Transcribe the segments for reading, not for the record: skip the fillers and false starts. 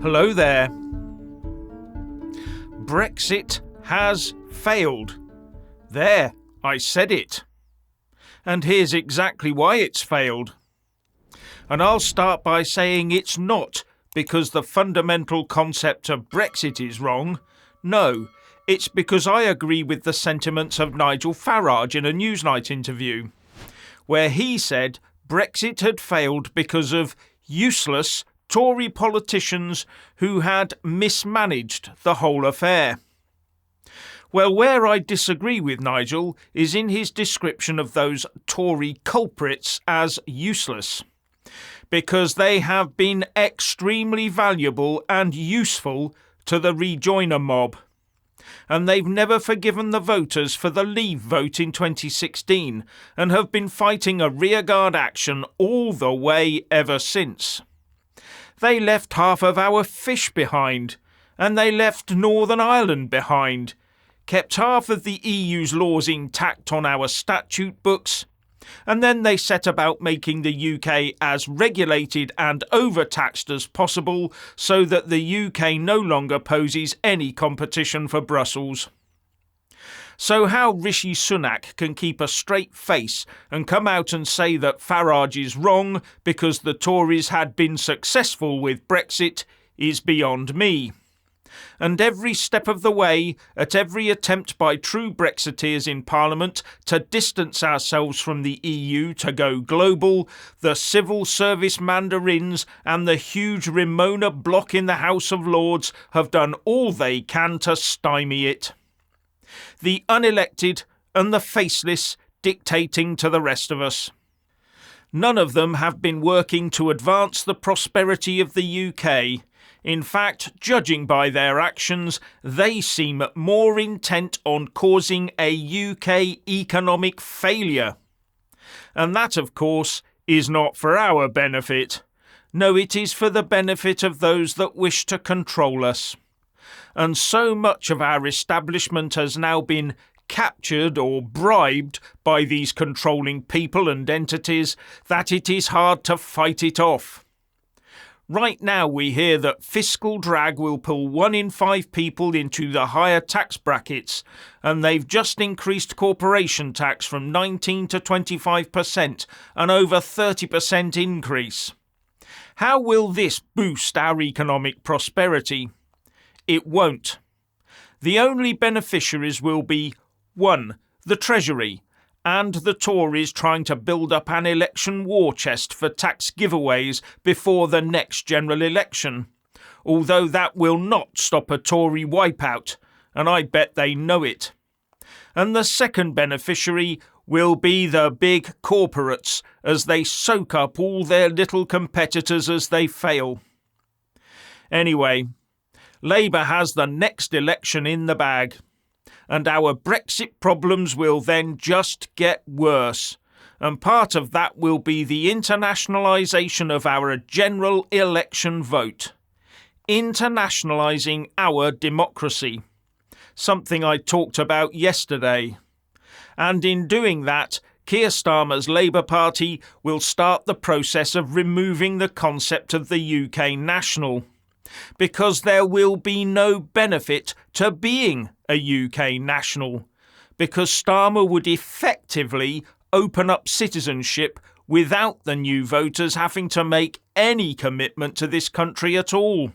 Hello there. Brexit has failed. There, I said it. And here's exactly why it's failed. And I'll start by saying it's not because the fundamental concept of Brexit is wrong. No, it's because I agree with the sentiments of Nigel Farage in a Newsnight interview, where he said Brexit had failed because of useless Tory politicians who had mismanaged the whole affair. Well, where I disagree with Nigel is in his description of those Tory culprits as useless, because they have been extremely valuable and useful to the rejoiner mob, and they've never forgiven the voters for the Leave vote in 2016 and have been fighting a rearguard action all the way ever since. They left half of our fish behind, and they left Northern Ireland behind, kept half of the EU's laws intact on our statute books, and then they set about making the UK as regulated and overtaxed as possible so that the UK no longer poses any competition for Brussels. So how Rishi Sunak can keep a straight face and come out and say that Farage is wrong because the Tories had been successful with Brexit is beyond me. And every step of the way, at every attempt by true Brexiteers in Parliament to distance ourselves from the EU to go global, the civil service mandarins and the huge Ramona bloc in the House of Lords have done all they can to stymie it. The unelected and the faceless dictating to the rest of us. None of them have been working to advance the prosperity of the UK. In fact, judging by their actions, they seem more intent on causing a UK economic failure. And that, of course, is not for our benefit. No, it is for the benefit of those that wish to control us. And so much of our establishment has now been captured or bribed by these controlling people and entities that it is hard to fight it off. Right now we hear that fiscal drag will pull 1 in 5 people into the higher tax brackets, and they've just increased corporation tax from 19 to 25%, an over 30% increase. How will this boost our economic prosperity? It won't. The only beneficiaries will be 1. The Treasury, and the Tories trying to build up an election war chest for tax giveaways before the next general election, although that will not stop a Tory wipeout, and I bet they know it. And the second beneficiary will be the big corporates as they soak up all their little competitors as they fail. Anyway, Labour has the next election in the bag, and our Brexit problems will then just get worse, and part of that will be the internationalisation of our general election vote. Internationalising our democracy, something I talked about yesterday. And in doing that, Keir Starmer's Labour Party will start the process of removing the concept of the UK national, because there will be no benefit to being a UK national, because Starmer would effectively open up citizenship without the new voters having to make any commitment to this country at all.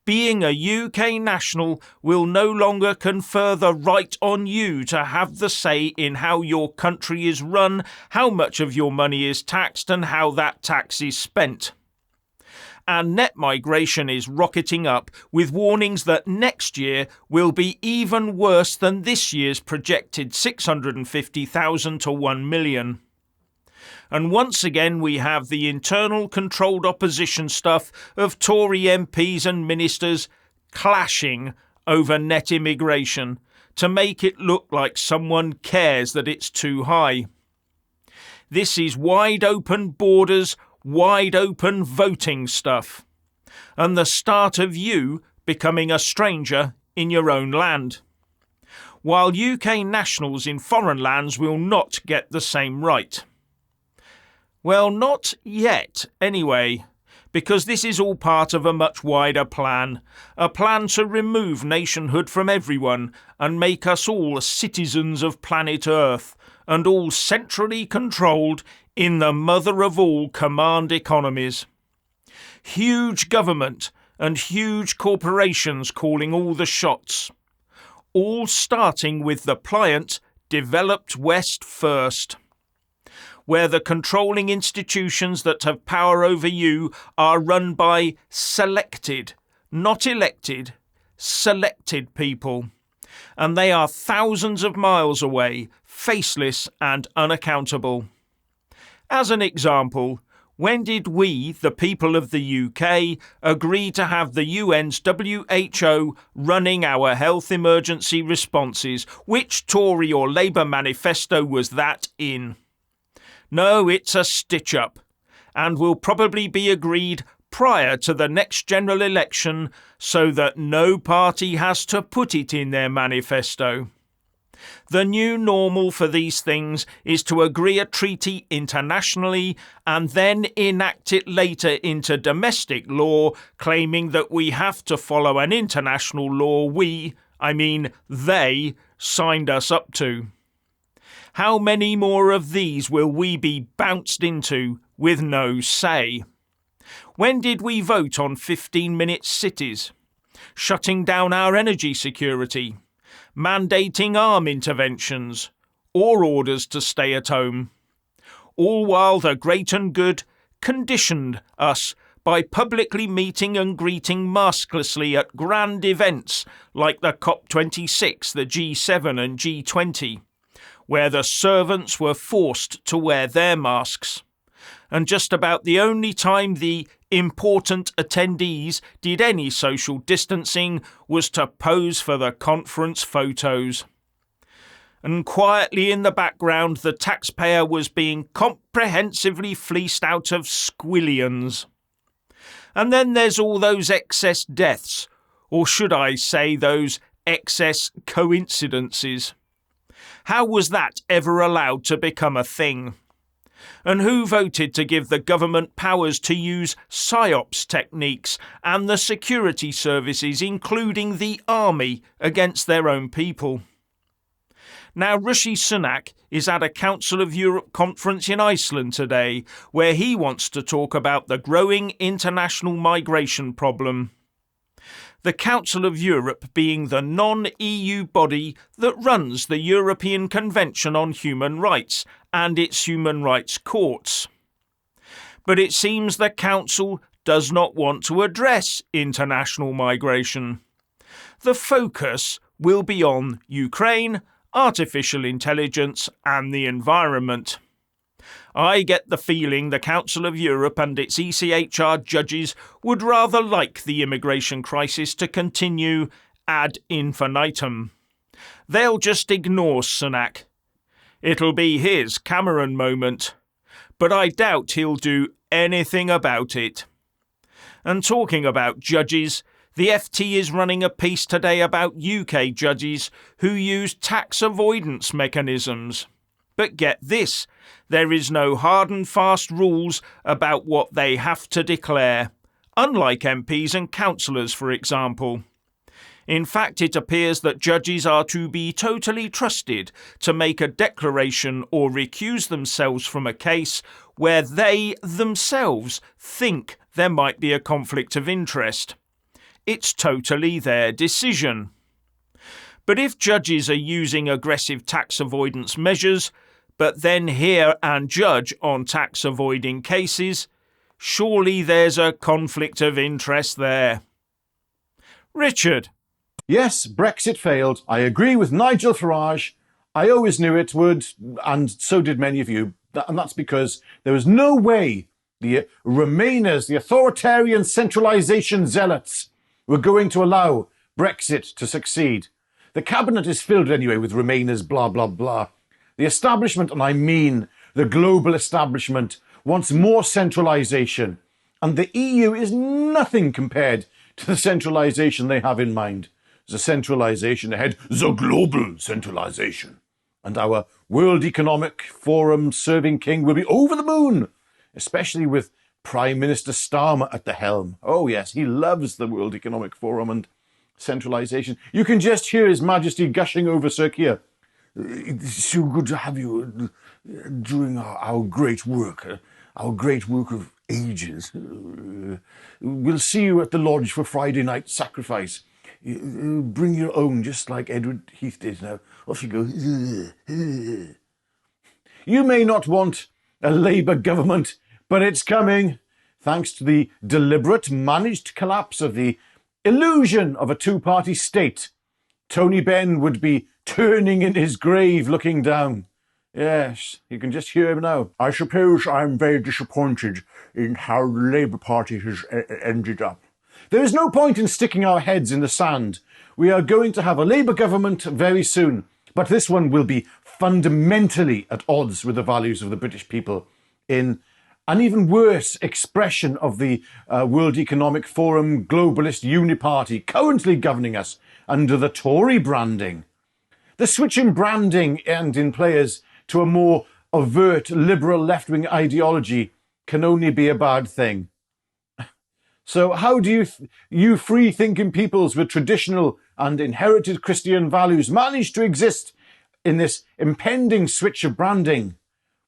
Being a UK national will no longer confer the right on you to have the say in how your country is run, how much of your money is taxed, and how that tax is spent. And net migration is rocketing up, with warnings that next year will be even worse than this year's projected 650,000 to 1 million. And once again we have the internal controlled opposition stuff of Tory MPs and ministers clashing over net immigration to make it look like someone cares that it's too high. This is wide open borders, wide open voting stuff, and the start of you becoming a stranger in your own land, while UK nationals in foreign lands will not get the same right. Well, not yet, anyway, because this is all part of a much wider plan, a plan to remove nationhood from everyone and make us all citizens of planet Earth, and all centrally controlled in the mother of all command economies. Huge government and huge corporations calling all the shots, all starting with the pliant, developed West first, where the controlling institutions that have power over you are run by selected, not elected, selected people, and they are thousands of miles away, faceless and unaccountable. As an example, when did we, the people of the UK, agree to have the UN's WHO running our health emergency responses? Which Tory or Labour manifesto was that in? No, it's a stitch-up, and will probably be agreed prior to the next general election so that no party has to put it in their manifesto. The new normal for these things is to agree a treaty internationally and then enact it later into domestic law, claiming that we have to follow an international law they, signed us up to. How many more of these will we be bounced into with no say? When did we vote on 15-minute cities? Shutting down our energy security? Mandating arm interventions, or orders to stay at home, all while the great and good conditioned us by publicly meeting and greeting masklessly at grand events like the COP26, the G7 and G20, where the servants were forced to wear their masks. And just about the only time the important attendees did any social distancing was to pose for the conference photos. And quietly in the background, the taxpayer was being comprehensively fleeced out of squillions. And then there's all those excess deaths, or should I say those excess coincidences. How was that ever allowed to become a thing? And who voted to give the government powers to use PSYOPs techniques and the security services, including the army, against their own people? Now, Rishi Sunak is at a Council of Europe conference in Iceland today, where he wants to talk about the growing international migration problem. The Council of Europe being the non-EU body that runs the European Convention on Human Rights and its human rights courts. But it seems the Council does not want to address international migration. The focus will be on Ukraine, artificial intelligence and the environment. I get the feeling the Council of Europe and its ECHR judges would rather like the immigration crisis to continue ad infinitum. They'll just ignore Sunak. It'll be his Cameron moment, but I doubt he'll do anything about it. And talking about judges, the FT is running a piece today about UK judges who use tax avoidance mechanisms. But get this, there is no hard and fast rules about what they have to declare, unlike MPs and councillors, for example. In fact, it appears that judges are to be totally trusted to make a declaration or recuse themselves from a case where they themselves think there might be a conflict of interest. It's totally their decision. But if judges are using aggressive tax avoidance measures, but then hear and judge on tax-avoiding cases, surely there's a conflict of interest there. Richard. Yes, Brexit failed. I agree with Nigel Farage. I always knew it would, and so did many of you. And that's because there was no way the Remainers, the authoritarian centralisation zealots, were going to allow Brexit to succeed. The cabinet is filled anyway with Remainers, blah, blah, blah. The establishment, and I mean the global establishment, wants more centralisation. And the EU is nothing compared to the centralisation they have in mind. There's a centralisation ahead, the global centralisation. And our World Economic Forum serving king will be over the moon, especially with Prime Minister Starmer at the helm. Oh yes, he loves the World Economic Forum and centralisation. You can just hear His Majesty gushing over Sir Keir. It's so good to have you doing our great work of ages. We'll see you at the lodge for Friday night sacrifice. Bring your own, just like Edward Heath did. Now, off you go. You may not want a Labour government, but it's coming, thanks to the deliberate, managed collapse of the illusion of a two-party state. Tony Benn would be turning in his grave looking down. Yes, you can just hear him now. I suppose I'm very disappointed in how the Labour Party has ended up. There is no point in sticking our heads in the sand. We are going to have a Labour government very soon, but this one will be fundamentally at odds with the values of the British people in an even worse expression of the World Economic Forum globalist uniparty currently governing us under the Tory branding. The switch in branding and in players to a more overt liberal left-wing ideology can only be a bad thing. So how do you free-thinking peoples with traditional and inherited Christian values manage to exist in this impending switch of branding?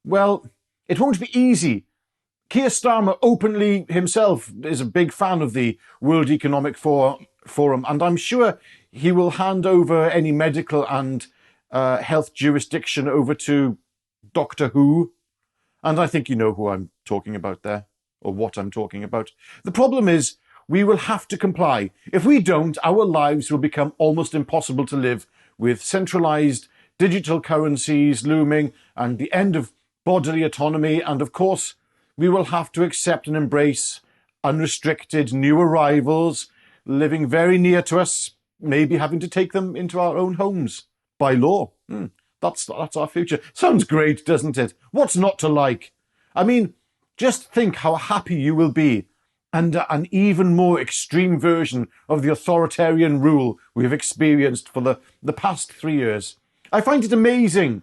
Well, it won't be easy. Keir Starmer openly himself is a big fan of the World Economic Forum, and I'm sure he will hand over any medical and health jurisdiction over to Doctor Who. And I think you know who I'm talking about there, or what I'm talking about. The problem is, we will have to comply. If we don't, our lives will become almost impossible to live with centralised digital currencies looming and the end of bodily autonomy. And of course, we will have to accept and embrace unrestricted new arrivals living very near to us, maybe having to take them into our own homes by law. That's our future. Sounds great, doesn't it? What's not to like? I mean, just think how happy you will be under an even more extreme version of the authoritarian rule we have experienced for the past 3 years. I find it amazing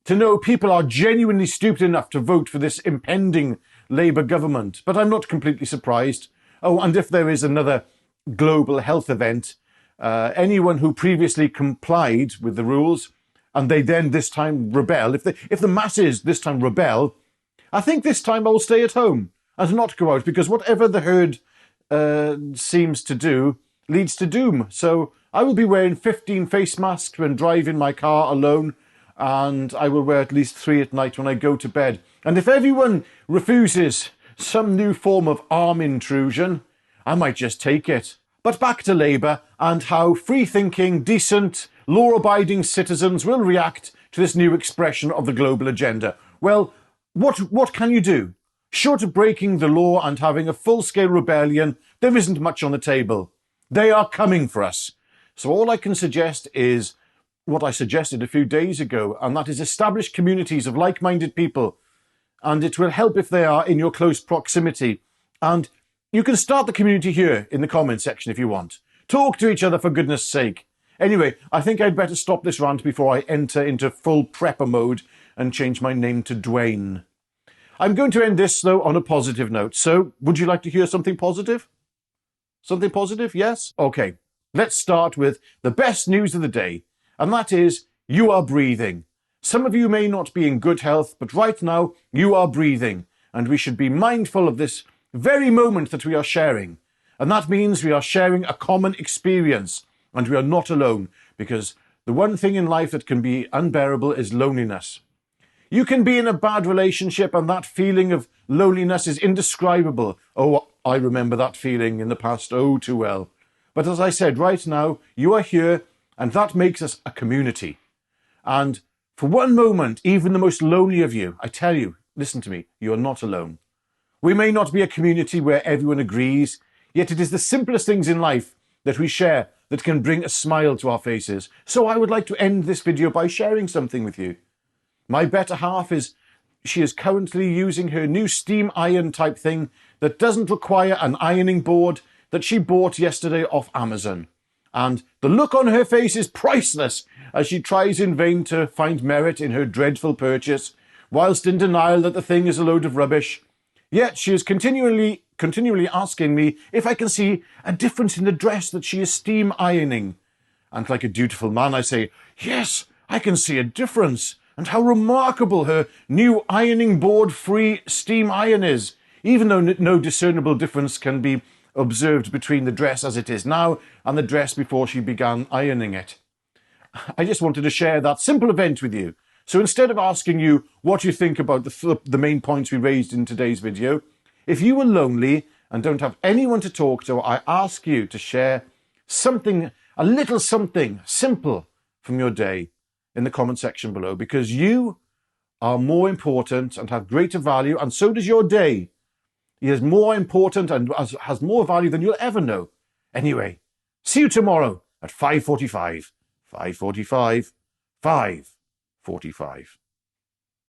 to know people are genuinely stupid enough to vote for this impending Labour government, but I'm not completely surprised. Oh, and if there is another global health event, anyone who previously complied with the rules and they then this time rebel, if the masses this time rebel, I think this time I'll stay at home and not go out, because whatever the herd seems to do leads to doom. So I will be wearing 15 face masks when driving my car alone, and I will wear at least 3 at night when I go to bed. And if everyone refuses some new form of arm intrusion, I might just take it. But back to Labour and how free-thinking, decent, law-abiding citizens will react to this new expression of the global agenda. Well, what can you do? Short of breaking the law and having a full-scale rebellion, there isn't much on the table. They are coming for us. So all I can suggest is what I suggested a few days ago, and that is establish communities of like-minded people. And it will help if they are in your close proximity. And you can start the community here in the comment section if you want. Talk to each other, for goodness sake. Anyway, I think I'd better stop this rant before I enter into full prepper mode and change my name to Dwayne. I'm going to end this, though, on a positive note. So, would you like to hear something positive? Something positive, yes? Okay, let's start with the best news of the day. And that is, you are breathing. Some of you may not be in good health, but right now, you are breathing. And we should be mindful of this very moment that we are sharing. And that means we are sharing a common experience. And we are not alone, because the one thing in life that can be unbearable is loneliness. You can be in a bad relationship and that feeling of loneliness is indescribable. Oh, I remember that feeling in the past oh too well. But as I said, right now, you are here and that makes us a community. And for one moment, even the most lonely of you, I tell you, listen to me, you are not alone. We may not be a community where everyone agrees, yet it is the simplest things in life that we share that can bring a smile to our faces. So I would like to end this video by sharing something with you. My better half she is currently using her new steam iron type thing that doesn't require an ironing board that she bought yesterday off Amazon. And the look on her face is priceless as she tries in vain to find merit in her dreadful purchase, whilst in denial that the thing is a load of rubbish. Yet she is continually asking me if I can see a difference in the dress that she is steam ironing. And like a dutiful man, I say, yes, I can see a difference, and how remarkable her new ironing board-free steam iron is, even though no discernible difference can be observed between the dress as it is now and the dress before she began ironing it. I just wanted to share that simple event with you. So instead of asking you what you think about the main points we raised in today's video, if you were lonely and don't have anyone to talk to, I ask you to share something, a little something simple from your day in the comment section below, because you are more important and have greater value, and so does your day. It is more important and has more value than you'll ever know. Anyway, see you tomorrow at 5:45. 5:45. 5:45.